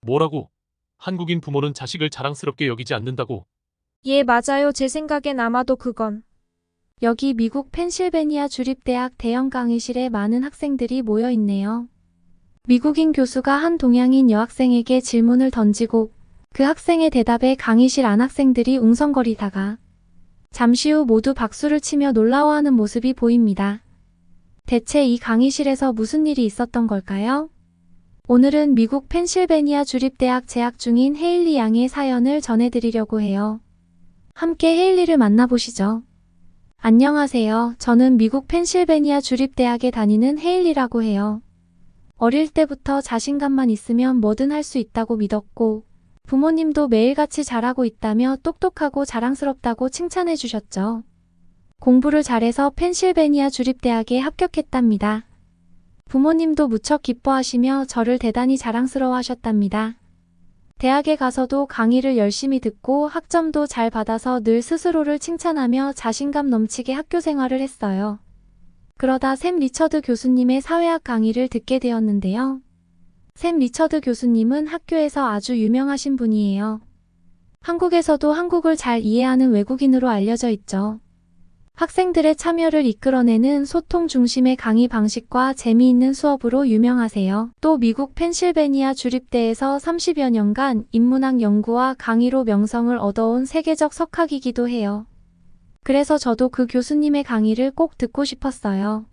뭐라고? 한국인 부모는 자식을 자랑스럽게 여기지 않는다고. 예, 맞아요. 제 생각엔 아마도 그건. 여기 미국 펜실베니아 주립대학 대형 강의실에 많은 학생들이 모여 있네요. 미국인 교수가 한 동양인 여학생에게 질문을 던지고 그 학생의 대답에 강의실 안 학생들이 웅성거리다가 잠시 후 모두 박수를 치며 놀라워하는 모습이 보입니다. 대체 이 강의실에서 무슨 일이 있었던 걸까요? 오늘은 미국 펜실베니아 주립대학 재학 중인 헤일리 양의 사연을 전해드리려고 해요. 함께 헤일리를 만나보시죠. 안녕하세요. 저는 미국 펜실베니아 주립대학에 다니는 헤일리라고 해요. 어릴 때부터 자신감만 있으면 뭐든 할 수 있다고 믿었고 부모님도 매일같이 잘하고 있다며 똑똑하고 자랑스럽다고 칭찬해 주셨죠. 공부를 잘해서 펜실베니아 주립대학에 합격했답니다. 부모님도 무척 기뻐하시며 저를 대단히 자랑스러워 하셨답니다. 대학에 가서도 강의를 열심히 듣고 학점도 잘 받아서 늘 스스로를 칭찬하며 자신감 넘치게 학교 생활을 했어요. 그러다 샘 리처드 교수님의 사회학 강의를 듣게 되었는데요. 샘 리처드 교수님은 학교에서 아주 유명하신 분이에요. 한국에서도 한국을 잘 이해하는 외국인으로 알려져 있죠. 학생들의 참여를 이끌어내는 소통 중심의 강의 방식과 재미있는 수업으로 유명하세요. 또 미국 펜실베니아 주립대에서 30여 년간 인문학 연구와 강의로 명성을 얻어온 세계적 석학이기도 해요. 그래서 저도 그 교수님의 강의를 꼭 듣고 싶었어요.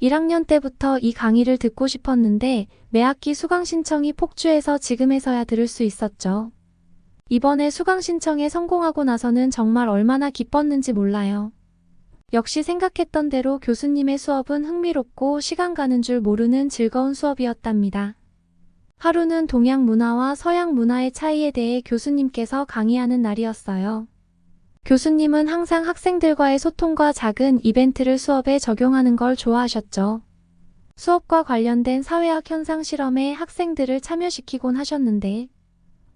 1학년 때부터 이 강의를 듣고 싶었는데 매 학기 수강 신청이 폭주해서 지금에서야 들을 수 있었죠. 이번에 수강 신청에 성공하고 나서는 정말 얼마나 기뻤는지 몰라요. 역시 생각했던 대로 교수님의 수업은 흥미롭고 시간 가는 줄 모르는 즐거운 수업이었답니다. 하루는 동양 문화와 서양 문화의 차이에 대해 교수님께서 강의하는 날이었어요. 교수님은 항상 학생들과의 소통과 작은 이벤트를 수업에 적용하는 걸 좋아하셨죠. 수업과 관련된 사회학 현상 실험에 학생들을 참여시키곤 하셨는데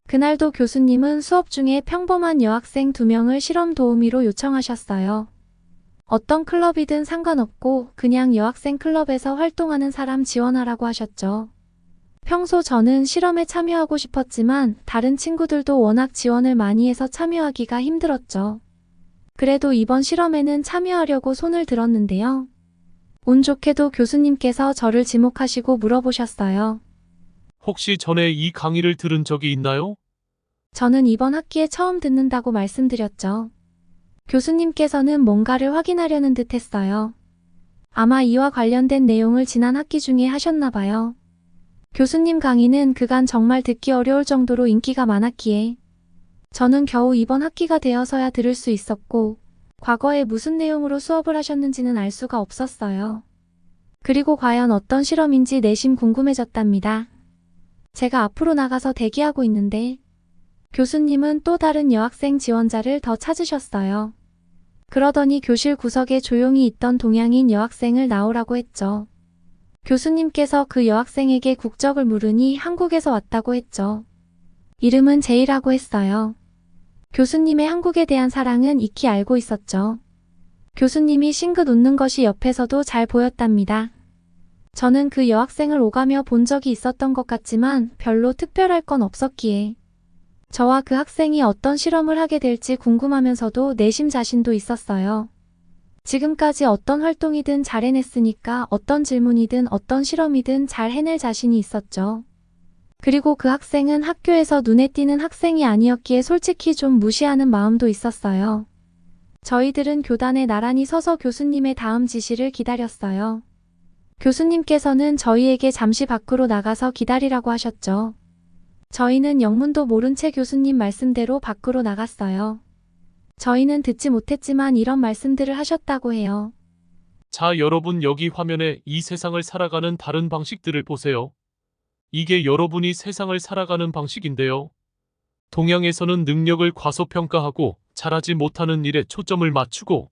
그날도 교수님은 수업 중에 평범한 여학생 2명을 실험 도우미로 요청하셨어요. 어떤 클럽이든 상관없고 그냥 여학생 클럽에서 활동하는 사람 지원하라고 하셨죠. 평소 저는 실험에 참여하고 싶었지만 다른 친구들도 워낙 지원을 많이 해서 참여하기가 힘들었죠. 그래도 이번 실험에는 참여하려고 손을 들었는데요. 운 좋게도 교수님께서 저를 지목하시고 물어보셨어요. 혹시 전에 이 강의를 들은 적이 있나요? 저는 이번 학기에 처음 듣는다고 말씀드렸죠. 교수님께서는 뭔가를 확인하려는 듯 했어요. 아마 이와 관련된 내용을 지난 학기 중에 하셨나 봐요. 교수님 강의는 그간 정말 듣기 어려울 정도로 인기가 많았기에 저는 겨우 이번 학기가 되어서야 들을 수 있었고 과거에 무슨 내용으로 수업을 하셨는지는 알 수가 없었어요. 그리고 과연 어떤 실험인지 내심 궁금해졌답니다. 제가 앞으로 나가서 대기하고 있는데 교수님은 또 다른 여학생 지원자를 더 찾으셨어요. 그러더니 교실 구석에 조용히 있던 동양인 여학생을 나오라고 했죠. 교수님께서 그 여학생에게 국적을 물으니 한국에서 왔다고 했죠. 이름은 제이라고 했어요. 교수님의 한국에 대한 사랑은 익히 알고 있었죠. 교수님이 싱긋 웃는 것이 옆에서도 잘 보였답니다. 저는 그 여학생을 오가며 본 적이 있었던 것 같지만 별로 특별할 건 없었기에 저와 그 학생이 어떤 실험을 하게 될지 궁금하면서도 내심 자신도 있었어요. 지금까지 어떤 활동이든 잘 해냈으니까 어떤 질문이든 어떤 실험이든 잘 해낼 자신이 있었죠. 그리고 그 학생은 학교에서 눈에 띄는 학생이 아니었기에 솔직히 좀 무시하는 마음도 있었어요. 저희들은 교단에 나란히 서서 교수님의 다음 지시를 기다렸어요. 교수님께서는 저희에게 잠시 밖으로 나가서 기다리라고 하셨죠. 저희는 영문도 모른 채 교수님 말씀대로 밖으로 나갔어요. 저희는 듣지 못했지만 이런 말씀들을 하셨다고 해요. 자, 여러분 여기 화면에 이 세상을 살아가는 다른 방식들을 보세요. 이게 여러분이 세상을 살아가는 방식인데요. 동양에서는 능력을 과소평가하고 잘하지 못하는 일에 초점을 맞추고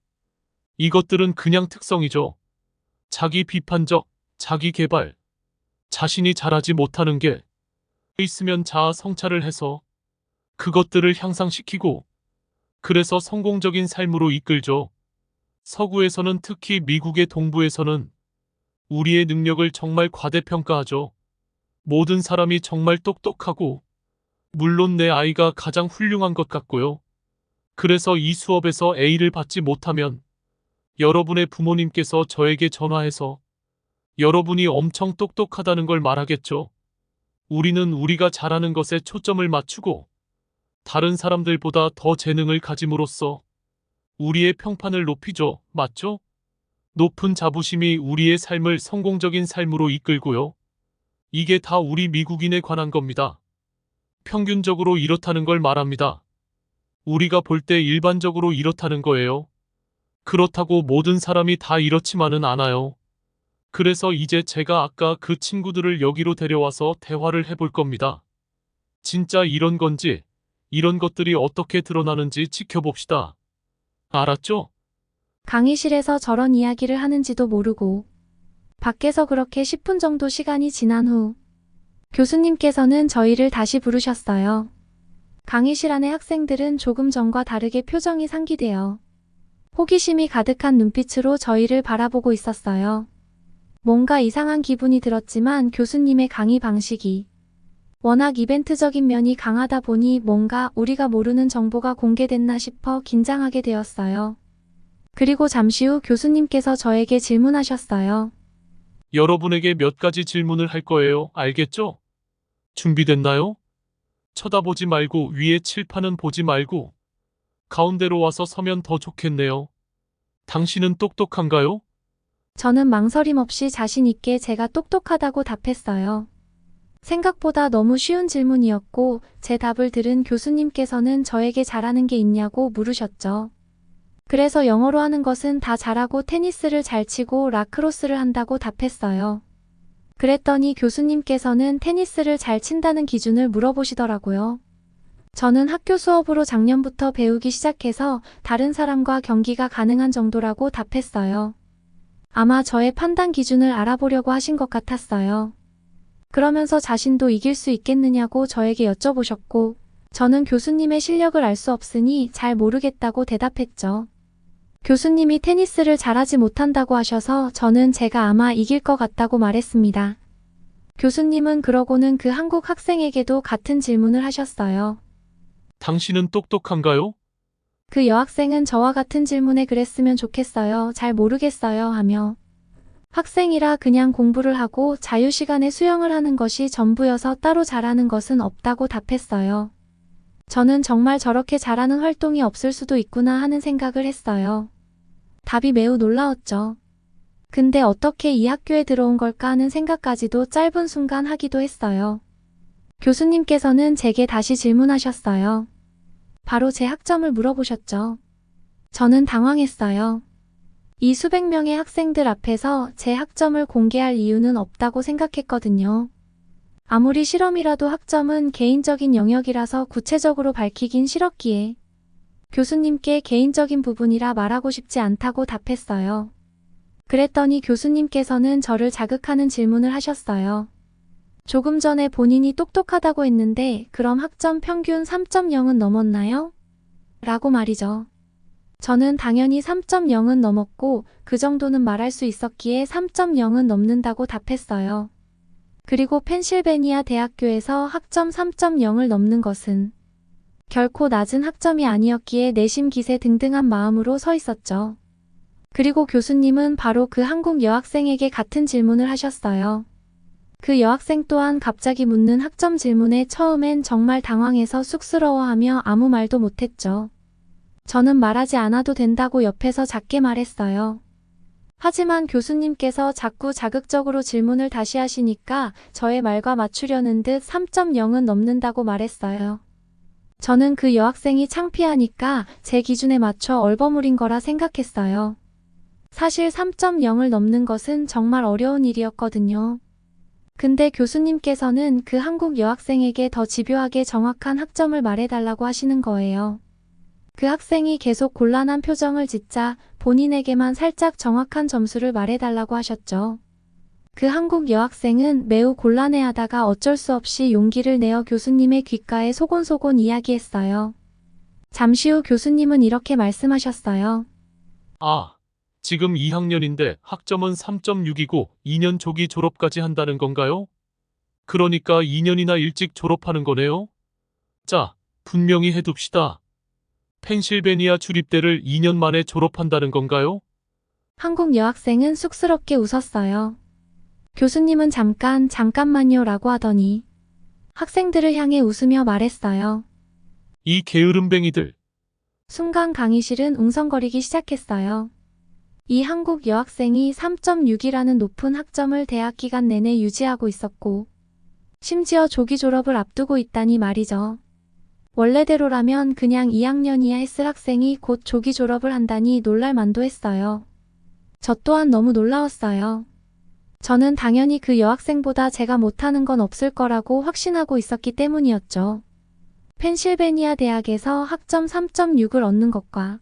이것들은 그냥 특성이죠. 자기 비판적, 자기 개발, 자신이 잘하지 못하는 게 있으면 자아 성찰을 해서 그것들을 향상시키고 그래서 성공적인 삶으로 이끌죠. 서구에서는 특히 미국의 동부에서는 우리의 능력을 정말 과대평가하죠. 모든 사람이 정말 똑똑하고 물론 내 아이가 가장 훌륭한 것 같고요. 그래서 이 수업에서 A를 받지 못하면 여러분의 부모님께서 저에게 전화해서 여러분이 엄청 똑똑하다는 걸 말하겠죠. 우리는 우리가 잘하는 것에 초점을 맞추고 다른 사람들보다 더 재능을 가짐으로써 우리의 평판을 높이죠. 맞죠? 높은 자부심이 우리의 삶을 성공적인 삶으로 이끌고요. 이게 다 우리 미국인에 관한 겁니다. 평균적으로 이렇다는 걸 말합니다. 우리가 볼 때 일반적으로 이렇다는 거예요. 그렇다고 모든 사람이 다 이렇지만은 않아요. 그래서 이제 제가 아까 그 친구들을 여기로 데려와서 대화를 해볼 겁니다. 진짜 이런 건지, 이런 것들이 어떻게 드러나는지 지켜봅시다. 알았죠? 강의실에서 저런 이야기를 하는지도 모르고 밖에서 그렇게 10분 정도 시간이 지난 후 교수님께서는 저희를 다시 부르셨어요. 강의실 안의 학생들은 조금 전과 다르게 표정이 상기되어 호기심이 가득한 눈빛으로 저희를 바라보고 있었어요. 뭔가 이상한 기분이 들었지만 교수님의 강의 방식이 워낙 이벤트적인 면이 강하다 보니 뭔가 우리가 모르는 정보가 공개됐나 싶어 긴장하게 되었어요. 그리고 잠시 후 교수님께서 저에게 질문하셨어요. 여러분에게 몇 가지 질문을 할 거예요. 알겠죠? 준비됐나요? 쳐다보지 말고 위에 칠판은 보지 말고 가운데로 와서 서면 더 좋겠네요. 당신은 똑똑한가요? 저는 망설임 없이 자신 있게 제가 똑똑하다고 답했어요. 생각보다 너무 쉬운 질문이었고 제 답을 들은 교수님께서는 저에게 잘하는 게 있냐고 물으셨죠. 그래서 영어로 하는 것은 다 잘하고 테니스를 잘 치고 라크로스를 한다고 답했어요. 그랬더니 교수님께서는 테니스를 잘 친다는 기준을 물어보시더라고요. 저는 학교 수업으로 작년부터 배우기 시작해서 다른 사람과 경기가 가능한 정도라고 답했어요. 아마 저의 판단 기준을 알아보려고 하신 것 같았어요. 그러면서 자신도 이길 수 있겠느냐고 저에게 여쭤보셨고, 저는 교수님의 실력을 알 수 없으니 잘 모르겠다고 대답했죠. 교수님이 테니스를 잘하지 못한다고 하셔서 저는 제가 아마 이길 것 같다고 말했습니다. 교수님은 그러고는 그 한국 학생에게도 같은 질문을 하셨어요. 당신은 똑똑한가요? 그 여학생은 저와 같은 질문에 그랬으면 좋겠어요. 잘 모르겠어요 하며 학생이라 그냥 공부를 하고 자유시간에 수영을 하는 것이 전부여서 따로 잘하는 것은 없다고 답했어요. 저는 정말 저렇게 잘하는 활동이 없을 수도 있구나 하는 생각을 했어요. 답이 매우 놀라웠죠. 근데 어떻게 이 학교에 들어온 걸까 하는 생각까지도 짧은 순간 하기도 했어요. 교수님께서는 제게 다시 질문하셨어요. 바로 제 학점을 물어보셨죠. 저는 당황했어요. 이 수백 명의 학생들 앞에서 제 학점을 공개할 이유는 없다고 생각했거든요. 아무리 실험이라도 학점은 개인적인 영역이라서 구체적으로 밝히긴 싫었기에 교수님께 개인적인 부분이라 말하고 싶지 않다고 답했어요. 그랬더니 교수님께서는 저를 자극하는 질문을 하셨어요. 조금 전에 본인이 똑똑하다고 했는데 그럼 학점 평균 3.0은 넘었나요? 라고 말이죠. 저는 당연히 3.0은 넘었고 그 정도는 말할 수 있었기에 3.0은 넘는다고 답했어요. 그리고 펜실베니아 대학교에서 학점 3.0을 넘는 것은 결코 낮은 학점이 아니었기에 내심 기세 등등한 마음으로 서 있었죠. 그리고 교수님은 바로 그 한국 여학생에게 같은 질문을 하셨어요. 그 여학생 또한 갑자기 묻는 학점 질문에 처음엔 정말 당황해서 쑥스러워하며 아무 말도 못했죠. 저는 말하지 않아도 된다고 옆에서 작게 말했어요. 하지만 교수님께서 자꾸 자극적으로 질문을 다시 하시니까 저의 말과 맞추려는 듯 3.0은 넘는다고 말했어요. 저는 그 여학생이 창피하니까 제 기준에 맞춰 얼버무린 거라 생각했어요. 사실 3.0을 넘는 것은 정말 어려운 일이었거든요. 근데 교수님께서는 그 한국 여학생에게 더 집요하게 정확한 학점을 말해달라고 하시는 거예요. 그 학생이 계속 곤란한 표정을 짓자 본인에게만 살짝 정확한 점수를 말해달라고 하셨죠. 그 한국 여학생은 매우 곤란해하다가 어쩔 수 없이 용기를 내어 교수님의 귓가에 소곤소곤 이야기했어요. 잠시 후 교수님은 이렇게 말씀하셨어요. 아, 지금 2학년인데 학점은 3.6이고 2년 조기 졸업까지 한다는 건가요? 그러니까 2년이나 일찍 졸업하는 거네요? 자, 분명히 해둡시다. 펜실베니아 주립대를 2년 만에 졸업한다는 건가요? 한국 여학생은 쑥스럽게 웃었어요. 교수님은 잠깐만요 라고 하더니 학생들을 향해 웃으며 말했어요. 이 게으름뱅이들. 순간 강의실은 웅성거리기 시작했어요. 이 한국 여학생이 3.6이라는 높은 학점을 대학 기간 내내 유지하고 있었고, 심지어 조기 졸업을 앞두고 있다니 말이죠. 원래대로라면 그냥 2학년이야 했을 학생이 곧 조기 졸업을 한다니 놀랄 만도 했어요. 저 또한 너무 놀라웠어요. 저는 당연히 그 여학생보다 제가 못하는 건 없을 거라고 확신하고 있었기 때문이었죠. 펜실베니아 대학에서 학점 3.6을 얻는 것과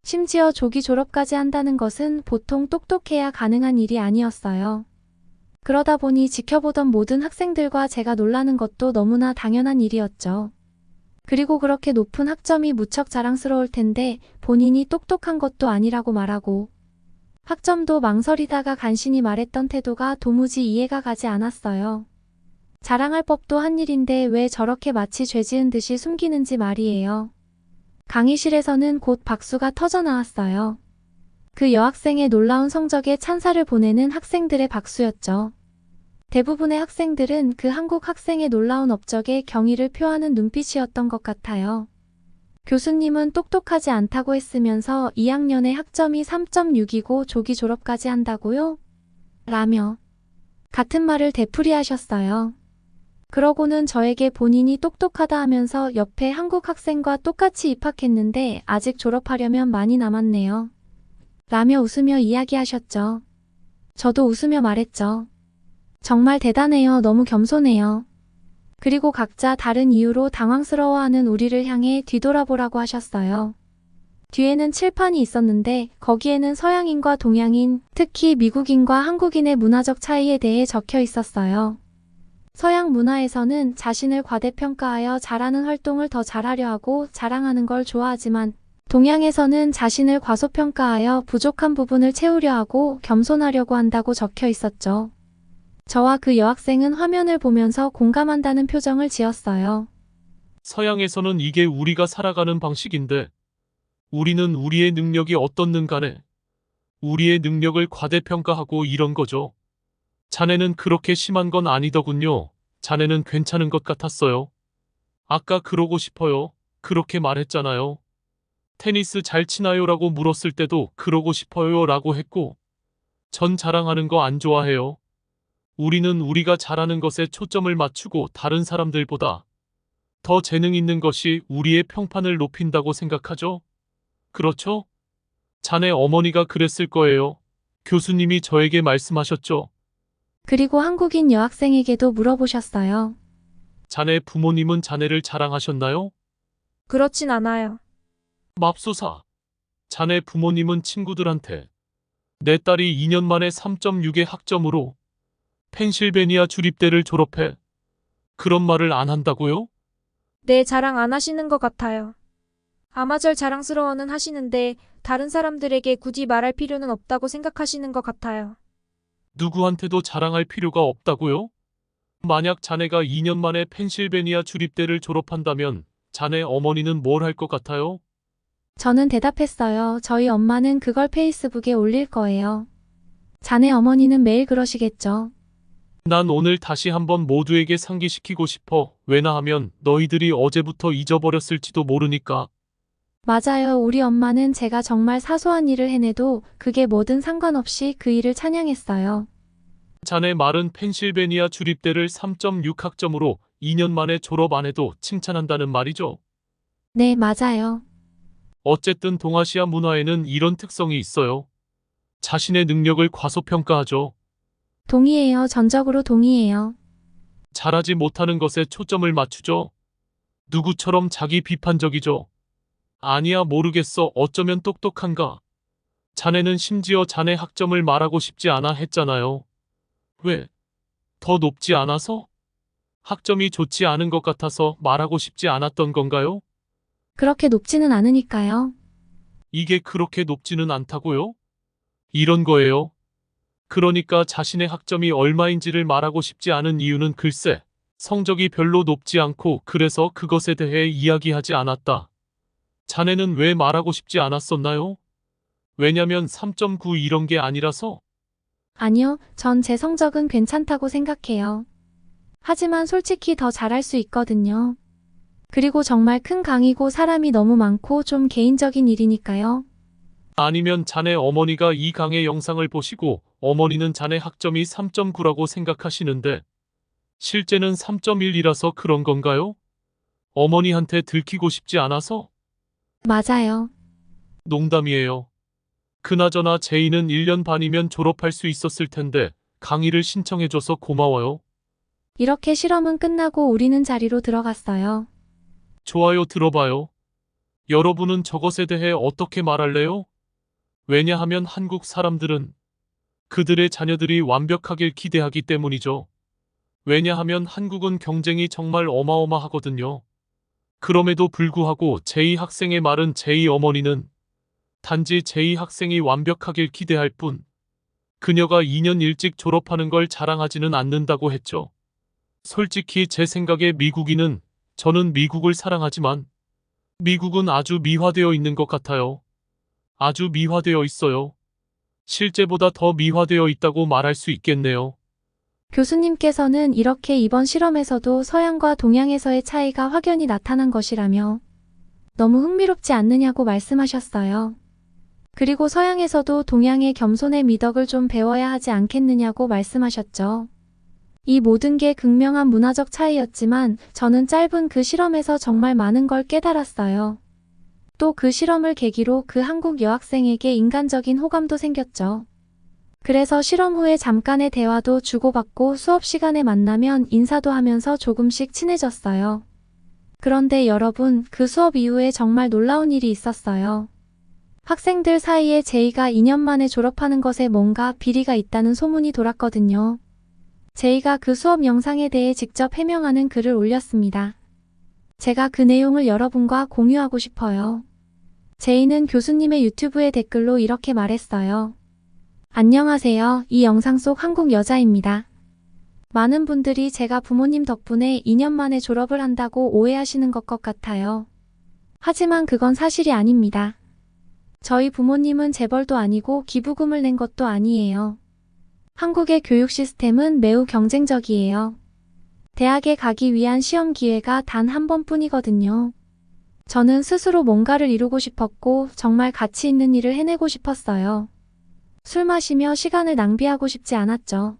심지어 조기 졸업까지 한다는 것은 보통 똑똑해야 가능한 일이 아니었어요. 그러다 보니 지켜보던 모든 학생들과 제가 놀라는 것도 너무나 당연한 일이었죠. 그리고 그렇게 높은 학점이 무척 자랑스러울 텐데 본인이 똑똑한 것도 아니라고 말하고 학점도 망설이다가 간신히 말했던 태도가 도무지 이해가 가지 않았어요. 자랑할 법도 한 일인데 왜 저렇게 마치 죄 지은 듯이 숨기는지 말이에요. 강의실에서는 곧 박수가 터져 나왔어요. 그 여학생의 놀라운 성적에 찬사를 보내는 학생들의 박수였죠. 대부분의 학생들은 그 한국 학생의 놀라운 업적에 경의를 표하는 눈빛이었던 것 같아요. 교수님은 똑똑하지 않다고 했으면서 2학년의 학점이 3.6이고 조기 졸업까지 한다고요? 라며 같은 말을 되풀이하셨어요. 그러고는 저에게 본인이 똑똑하다 하면서 옆에 한국 학생과 똑같이 입학했는데 아직 졸업하려면 많이 남았네요. 라며 웃으며 이야기하셨죠. 저도 웃으며 말했죠. 정말 대단해요. 너무 겸손해요. 그리고 각자 다른 이유로 당황스러워하는 우리를 향해 뒤돌아보라고 하셨어요. 뒤에는 칠판이 있었는데 거기에는 서양인과 동양인, 특히 미국인과 한국인의 문화적 차이에 대해 적혀 있었어요. 서양 문화에서는 자신을 과대평가하여 잘하는 활동을 더 잘하려 하고 자랑하는 걸 좋아하지만 동양에서는 자신을 과소평가하여 부족한 부분을 채우려 하고 겸손하려고 한다고 적혀 있었죠. 저와 그 여학생은 화면을 보면서 공감한다는 표정을 지었어요. 서양에서는 이게 우리가 살아가는 방식인데 우리는 우리의 능력이 어떻든 간에 우리의 능력을 과대평가하고 이런 거죠. 자네는 그렇게 심한 건 아니더군요. 자네는 괜찮은 것 같았어요. 아까 그러고 싶어요. 그렇게 말했잖아요. 테니스 잘 치나요라고 물었을 때도 그러고 싶어요 라고 했고 전 자랑하는 거 안 좋아해요. 우리는 우리가 잘하는 것에 초점을 맞추고 다른 사람들보다 더 재능 있는 것이 우리의 평판을 높인다고 생각하죠? 그렇죠? 자네 어머니가 그랬을 거예요. 교수님이 저에게 말씀하셨죠. 그리고 한국인 여학생에게도 물어보셨어요. 자네 부모님은 자네를 자랑하셨나요? 그렇진 않아요. 맙소사. 자네 부모님은 친구들한테 내 딸이 2년 만에 3.6의 학점으로 펜실베니아 주립대를 졸업해. 그런 말을 안 한다고요? 네, 자랑 안 하시는 것 같아요. 아마 절 자랑스러워는 하시는데 다른 사람들에게 굳이 말할 필요는 없다고 생각하시는 것 같아요. 누구한테도 자랑할 필요가 없다고요? 만약 자네가 2년 만에 펜실베니아 주립대를 졸업한다면 자네 어머니는 뭘 할 것 같아요? 저는 대답했어요. 저희 엄마는 그걸 페이스북에 올릴 거예요. 자네 어머니는 매일 그러시겠죠. 난 오늘 다시 한번 모두에게 상기시키고 싶어. 왜나 하면 너희들이 어제부터 잊어버렸을지도 모르니까. 맞아요. 우리 엄마는 제가 정말 사소한 일을 해내도 그게 뭐든 상관없이 그 일을 찬양했어요. 자네 말은 펜실베니아 주립대를 3.6 학점으로 2년 만에 졸업 안 해도 칭찬한다는 말이죠. 네, 맞아요. 어쨌든 동아시아 문화에는 이런 특성이 있어요. 자신의 능력을 과소평가하죠. 동의해요. 전적으로 동의해요. 잘하지 못하는 것에 초점을 맞추죠. 누구처럼 자기 비판적이죠. 아니야 모르겠어 어쩌면 똑똑한가. 자네는 심지어 자네 학점을 말하고 싶지 않아 했잖아요. 왜? 더 높지 않아서? 학점이 좋지 않은 것 같아서 말하고 싶지 않았던 건가요? 그렇게 높지는 않으니까요. 이게 그렇게 높지는 않다고요? 이런 거예요. 그러니까 자신의 학점이 얼마인지를 말하고 싶지 않은 이유는 글쎄, 성적이 별로 높지 않고 그래서 그것에 대해 이야기하지 않았다. 자네는 왜 말하고 싶지 않았었나요? 왜냐면 3.9 이런 게 아니라서? 아니요, 전 제 성적은 괜찮다고 생각해요. 하지만 솔직히 더 잘할 수 있거든요. 그리고 정말 큰 강이고 사람이 너무 많고 좀 개인적인 일이니까요. 아니면 자네 어머니가 이 강의 영상을 보시고 어머니는 자네 학점이 3.9라고 생각하시는데 실제는 3.1이라서 그런 건가요? 어머니한테 들키고 싶지 않아서? 맞아요. 농담이에요. 그나저나 제이는 1년 반이면 졸업할 수 있었을 텐데 강의를 신청해줘서 고마워요. 이렇게 실험은 끝나고 우리는 자리로 들어갔어요. 좋아요, 들어봐요. 여러분은 저것에 대해 어떻게 말할래요? 왜냐하면 한국 사람들은 그들의 자녀들이 완벽하길 기대하기 때문이죠. 왜냐하면 한국은 경쟁이 정말 어마어마하거든요. 그럼에도 불구하고 제이 학생의 말은 제이 어머니는 단지 제이 학생이 완벽하길 기대할 뿐 그녀가 2년 일찍 졸업하는 걸 자랑하지는 않는다고 했죠. 솔직히 제 생각에 미국인은 저는 미국을 사랑하지만 미국은 아주 미화되어 있는 것 같아요. 아주 미화되어 있어요. 실제보다 더 미화되어 있다고 말할 수 있겠네요. 교수님께서는 이렇게 이번 실험에서도 서양과 동양에서의 차이가 확연히 나타난 것이라며 너무 흥미롭지 않느냐고 말씀하셨어요. 그리고 서양에서도 동양의 겸손의 미덕을 좀 배워야 하지 않겠느냐고 말씀하셨죠. 이 모든 게 극명한 문화적 차이였지만 저는 짧은 그 실험에서 정말 많은 걸 깨달았어요. 또 그 실험을 계기로 그 한국 여학생에게 인간적인 호감도 생겼죠. 그래서 실험 후에 잠깐의 대화도 주고받고 수업 시간에 만나면 인사도 하면서 조금씩 친해졌어요. 그런데 여러분, 그 수업 이후에 정말 놀라운 일이 있었어요. 학생들 사이에 제이가 2년 만에 졸업하는 것에 뭔가 비리가 있다는 소문이 돌았거든요. 제이가 그 수업 영상에 대해 직접 해명하는 글을 올렸습니다. 제가 그 내용을 여러분과 공유하고 싶어요. 제이는 교수님의 유튜브에 댓글로 이렇게 말했어요. 안녕하세요. 이 영상 속 한국 여자입니다. 많은 분들이 제가 부모님 덕분에 2년 만에 졸업을 한다고 오해하시는 것 같아요. 하지만 그건 사실이 아닙니다. 저희 부모님은 재벌도 아니고 기부금을 낸 것도 아니에요. 한국의 교육 시스템은 매우 경쟁적이에요. 대학에 가기 위한 시험 기회가 단 한 번뿐이거든요. 저는 스스로 뭔가를 이루고 싶었고 정말 가치 있는 일을 해내고 싶었어요. 술 마시며 시간을 낭비하고 싶지 않았죠.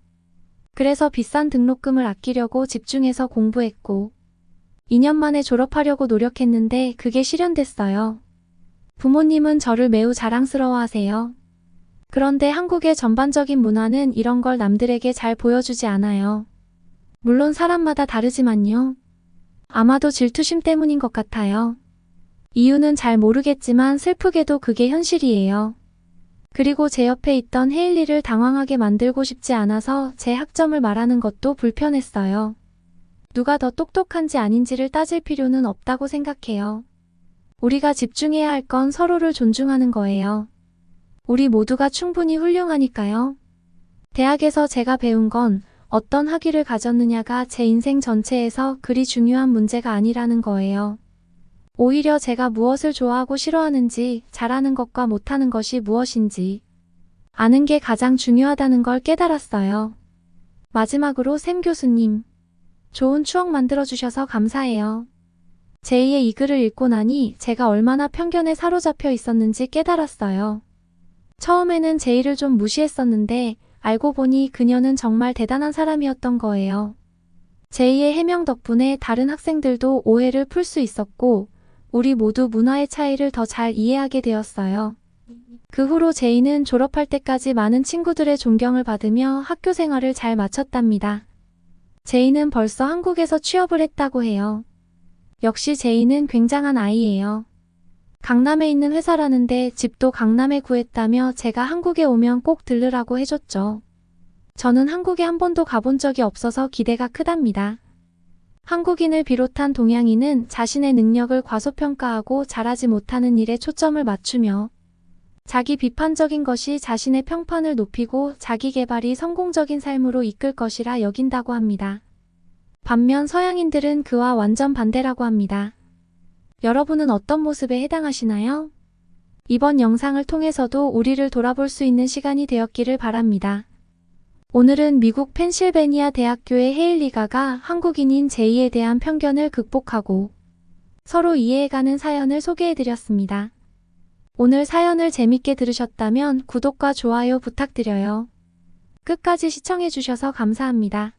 그래서 비싼 등록금을 아끼려고 집중해서 공부했고 2년 만에 졸업하려고 노력했는데 그게 실현됐어요. 부모님은 저를 매우 자랑스러워하세요. 그런데 한국의 전반적인 문화는 이런 걸 남들에게 잘 보여주지 않아요. 물론 사람마다 다르지만요. 아마도 질투심 때문인 것 같아요. 이유는 잘 모르겠지만 슬프게도 그게 현실이에요. 그리고 제 옆에 있던 헤일리를 당황하게 만들고 싶지 않아서 제 학점을 말하는 것도 불편했어요. 누가 더 똑똑한지 아닌지를 따질 필요는 없다고 생각해요. 우리가 집중해야 할 건 서로를 존중하는 거예요. 우리 모두가 충분히 훌륭하니까요. 대학에서 제가 배운 건 어떤 학위를 가졌느냐가 제 인생 전체에서 그리 중요한 문제가 아니라는 거예요. 오히려 제가 무엇을 좋아하고 싫어하는지, 잘하는 것과 못하는 것이 무엇인지 아는 게 가장 중요하다는 걸 깨달았어요. 마지막으로 샘 교수님, 좋은 추억 만들어주셔서 감사해요. 제이의 이 글을 읽고 나니 제가 얼마나 편견에 사로잡혀 있었는지 깨달았어요. 처음에는 제이를 좀 무시했었는데 알고 보니 그녀는 정말 대단한 사람이었던 거예요. 제이의 해명 덕분에 다른 학생들도 오해를 풀 수 있었고 우리 모두 문화의 차이를 더 잘 이해하게 되었어요. 그 후로 제이는 졸업할 때까지 많은 친구들의 존경을 받으며 학교 생활을 잘 마쳤답니다. 제이는 벌써 한국에서 취업을 했다고 해요. 역시 제이는 굉장한 아이예요. 강남에 있는 회사라는데 집도 강남에 구했다며 제가 한국에 오면 꼭 들르라고 해줬죠. 저는 한국에 한 번도 가본 적이 없어서 기대가 크답니다. 한국인을 비롯한 동양인은 자신의 능력을 과소평가하고 잘하지 못하는 일에 초점을 맞추며 자기 비판적인 것이 자신의 평판을 높이고 자기 개발이 성공적인 삶으로 이끌 것이라 여긴다고 합니다. 반면 서양인들은 그와 완전 반대라고 합니다. 여러분은 어떤 모습에 해당하시나요? 이번 영상을 통해서도 우리를 돌아볼 수 있는 시간이 되었기를 바랍니다. 오늘은 미국 펜실베니아 대학교의 헤일리가가 한국인인 제이에 대한 편견을 극복하고 서로 이해해가는 사연을 소개해드렸습니다. 오늘 사연을 재밌게 들으셨다면 구독과 좋아요 부탁드려요. 끝까지 시청해주셔서 감사합니다.